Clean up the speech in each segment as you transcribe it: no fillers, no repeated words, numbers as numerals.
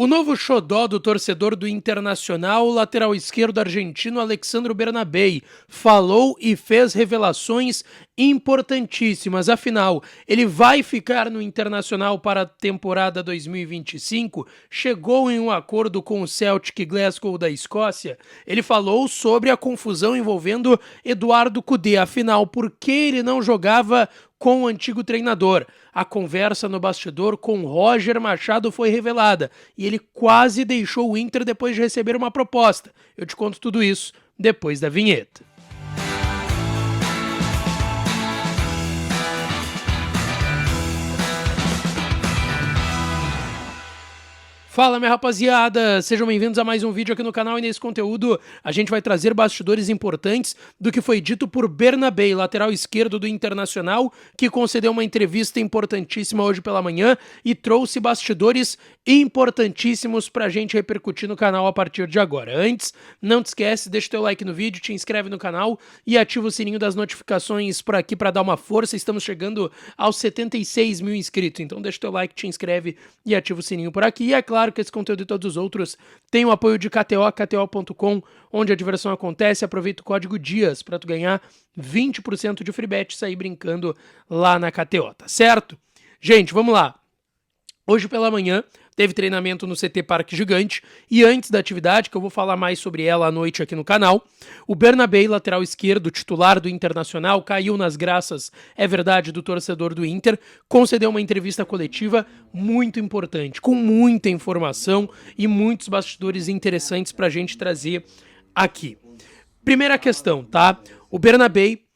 O novo xodó do torcedor do Internacional, o lateral esquerdo argentino Alexandro Bernabei, falou e fez revelações importantíssimas. Afinal, ele vai ficar no Internacional para a temporada 2025? Chegou em um acordo com o Celtic Glasgow da Escócia? Ele falou sobre a confusão envolvendo Eduardo Cudê. Afinal, por que ele não jogava com o antigo treinador? A conversa no bastidor com Roger Machado foi revelada e ele quase deixou o Inter depois de receber uma proposta. Eu te conto tudo isso depois da vinheta. Fala, minha rapaziada, sejam bem-vindos a mais um vídeo aqui no canal e nesse conteúdo a gente vai trazer bastidores importantes do que foi dito por Bernabei, lateral esquerdo do Internacional, que concedeu uma entrevista importantíssima hoje pela manhã e trouxe bastidores importantíssimos pra gente repercutir no canal a partir de agora. Antes, não te esquece, deixa o teu like no vídeo, te inscreve no canal e ativa o sininho das notificações por aqui pra dar uma força. Estamos chegando aos 76 mil inscritos, então deixa o teu like, te inscreve e ativa o sininho por aqui. E é claro que esse conteúdo e todos os outros tem o apoio de KTO, KTO.com, onde a diversão acontece. Aproveita o código DIAS para tu ganhar 20% de free bet e sair brincando lá na KTO, tá certo? Gente, vamos lá. Hoje pela manhã teve treinamento no CT Parque Gigante e antes da atividade, que eu vou falar mais sobre ela à noite aqui no canal, o Bernabei, lateral esquerdo, titular do Internacional, caiu nas graças, é verdade, do torcedor do Inter, concedeu uma entrevista coletiva muito importante, com muita informação e muitos bastidores interessantes pra gente trazer aqui. Primeira questão, tá? O Bernabei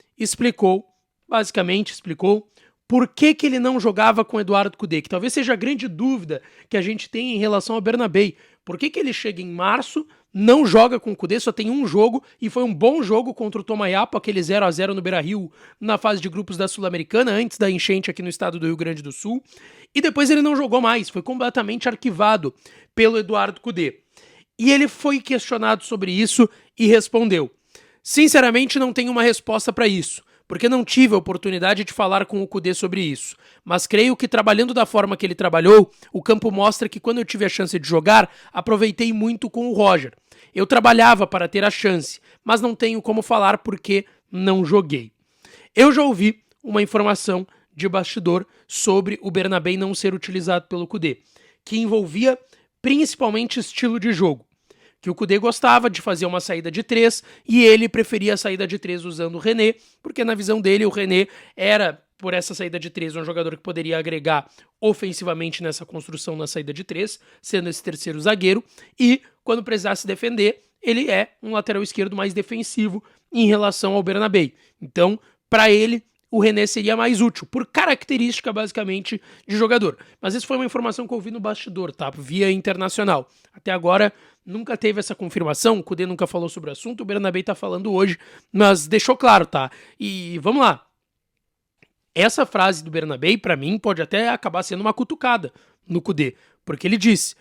basicamente explicou por que ele não jogava com Eduardo Cudê, que talvez seja a grande dúvida que a gente tem em relação ao Bernabei. Por que ele chega em março, não joga com o Cudê, só tem um jogo, e foi um bom jogo contra o Tomayapo, aquele 0-0 no Beira-Rio, na fase de grupos da Sul-Americana, antes da enchente aqui no estado do Rio Grande do Sul, e depois ele não jogou mais, foi completamente arquivado pelo Eduardo Cudê. E ele foi questionado sobre isso e respondeu: sinceramente, não tenho uma resposta para isso, porque não tive a oportunidade de falar com o Cudê sobre isso. Mas creio que trabalhando da forma que ele trabalhou, o campo mostra que quando eu tive a chance de jogar, aproveitei muito com o Roger. Eu trabalhava para ter a chance, mas não tenho como falar porque não joguei. Eu já ouvi uma informação de bastidor sobre o Bernabei não ser utilizado pelo Cudê, que envolvia principalmente estilo de jogo. Que o Cudê gostava de fazer uma saída de 3 e ele preferia a saída de 3 usando o René, porque na visão dele o René era, por essa saída de 3, um jogador que poderia agregar ofensivamente nessa construção na saída de 3, sendo esse terceiro zagueiro, e quando precisasse defender, ele é um lateral esquerdo mais defensivo em relação ao Bernabei. Então, para ele, o René seria mais útil, por característica, basicamente, de jogador. Mas isso foi uma informação que eu ouvi no bastidor, tá? Via internacional. Até agora, nunca teve essa confirmação, o Cudê nunca falou sobre o assunto, o Bernabei tá falando hoje, mas deixou claro, tá? E vamos lá. Essa frase do Bernabei, pra mim, pode até acabar sendo uma cutucada no Cudê, porque ele disse: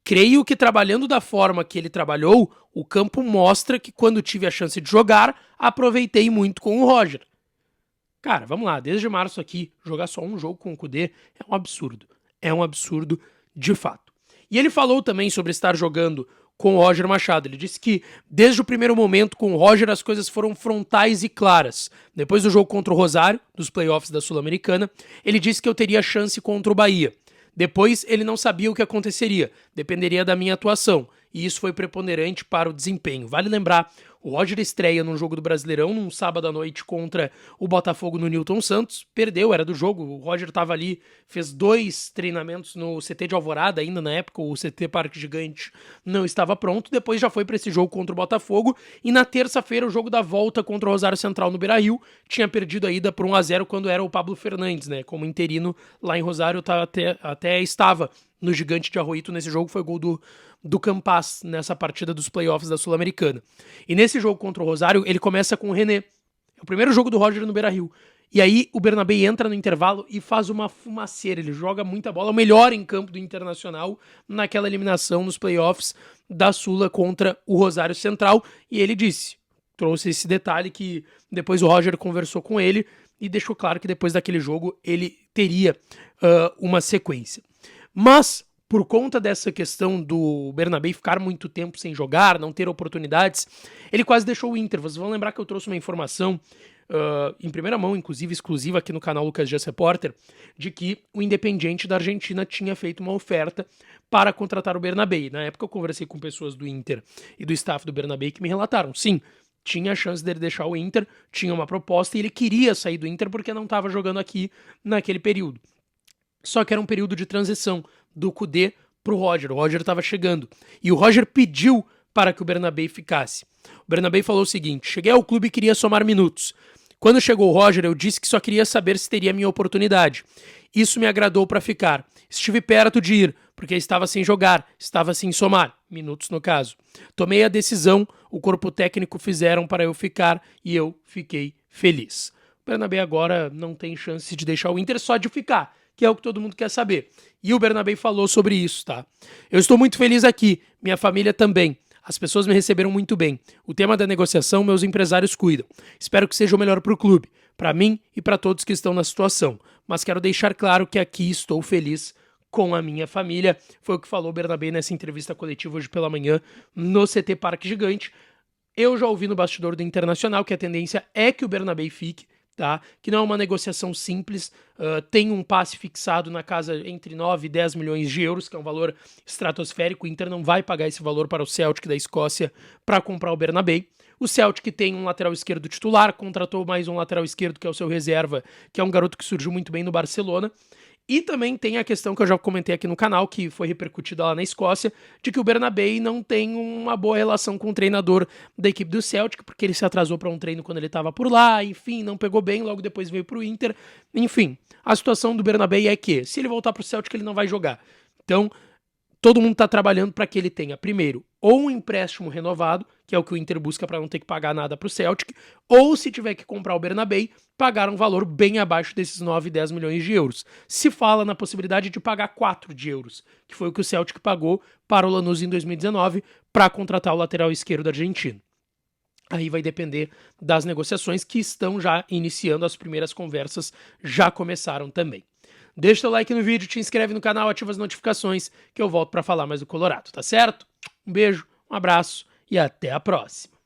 creio que trabalhando da forma que ele trabalhou, o campo mostra que quando tive a chance de jogar, aproveitei muito com o Roger. Cara, vamos lá, desde março aqui, jogar só um jogo com o Cudê é um absurdo. É um absurdo de fato. E ele falou também sobre estar jogando com o Roger Machado. Ele disse que desde o primeiro momento com o Roger as coisas foram frontais e claras. Depois do jogo contra o Rosário, dos playoffs da Sul-Americana, ele disse que eu teria chance contra o Bahia. Depois ele não sabia o que aconteceria, dependeria da minha atuação. E isso foi preponderante para o desempenho. Vale lembrar, o Roger estreia num jogo do Brasileirão, num sábado à noite contra o Botafogo no Newton Santos. Perdeu, era do jogo. O Roger estava ali, fez 2 treinamentos no CT de Alvorada, ainda na época o CT Parque Gigante não estava pronto. Depois já foi para esse jogo contra o Botafogo. E na terça-feira, o jogo da volta contra o Rosário Central no Beira-Rio. Tinha perdido a ida por 1-0 quando era o Pablo Fernandes, né? Como interino lá em Rosário, até estava no Gigante de Arroito nesse jogo, foi gol do Campas nessa partida dos playoffs da Sul-Americana. E nesse jogo contra o Rosário, ele começa com o René. É o primeiro jogo do Roger no Beira-Rio. E aí o Bernabei entra no intervalo e faz uma fumaceira. Ele joga muita bola, o melhor em campo do Internacional naquela eliminação nos playoffs da Sula contra o Rosário Central. E ele trouxe esse detalhe que depois o Roger conversou com ele e deixou claro que depois daquele jogo ele teria uma sequência. Mas por conta dessa questão do Bernabé ficar muito tempo sem jogar, não ter oportunidades, ele quase deixou o Inter. Vocês vão lembrar que eu trouxe uma informação em primeira mão, inclusive exclusiva aqui no canal Lucas Dias Repórter, de que o Independiente da Argentina tinha feito uma oferta para contratar o Bernabé. Na época eu conversei com pessoas do Inter e do staff do Bernabé que me relataram, sim, tinha a chance dele deixar o Inter, tinha uma proposta e ele queria sair do Inter porque não estava jogando aqui naquele período. Só que era um período de transição do Kudê pro Roger. O Roger estava chegando e o Roger pediu para que o Bernabé ficasse. O Bernabé falou o seguinte: cheguei ao clube e queria somar minutos. Quando chegou o Roger, eu disse que só queria saber se teria minha oportunidade. Isso me agradou para ficar. Estive perto de ir, porque estava sem jogar, estava sem somar, minutos no caso. Tomei a decisão, o corpo técnico fizeram para eu ficar e eu fiquei feliz. O Bernabé agora não tem chance de deixar o Inter, só de ficar, que é o que todo mundo quer saber. E o Bernabé falou sobre isso, tá? Eu estou muito feliz aqui, minha família também. As pessoas me receberam muito bem. O tema da negociação, meus empresários cuidam. Espero que seja o melhor para o clube, para mim e para todos que estão na situação. Mas quero deixar claro que aqui estou feliz com a minha família. Foi o que falou o Bernabé nessa entrevista coletiva hoje pela manhã no CT Parque Gigante. Eu já ouvi no bastidor do Internacional que a tendência é que o Bernabé fique, tá? Que não é uma negociação simples, tem um passe fixado na casa entre 9 e 10 milhões de euros, que é um valor estratosférico. O Inter não vai pagar esse valor para o Celtic da Escócia para comprar o Bernabé. O Celtic tem um lateral esquerdo titular, contratou mais um lateral esquerdo que é o seu reserva, que é um garoto que surgiu muito bem no Barcelona. E também tem a questão que eu já comentei aqui no canal, que foi repercutida lá na Escócia, de que o Bernabé não tem uma boa relação com o treinador da equipe do Celtic, porque ele se atrasou para um treino quando ele estava por lá, enfim, não pegou bem, logo depois veio para o Inter. Enfim, a situação do Bernabé é que, se ele voltar para o Celtic, ele não vai jogar. Então, todo mundo está trabalhando para que ele tenha, primeiro, ou um empréstimo renovado, que é o que o Inter busca para não ter que pagar nada para o Celtic, ou se tiver que comprar o Bernabé, pagar um valor bem abaixo desses 9, 10 milhões de euros. Se fala na possibilidade de pagar 4 de euros, que foi o que o Celtic pagou para o Lanús em 2019 para contratar o lateral esquerdo argentino. Aí vai depender das negociações que estão já iniciando, as primeiras conversas já começaram também. Deixa o like no vídeo, te inscreve no canal, ativa as notificações que eu volto para falar mais do Colorado, tá certo? Um beijo, um abraço e até a próxima.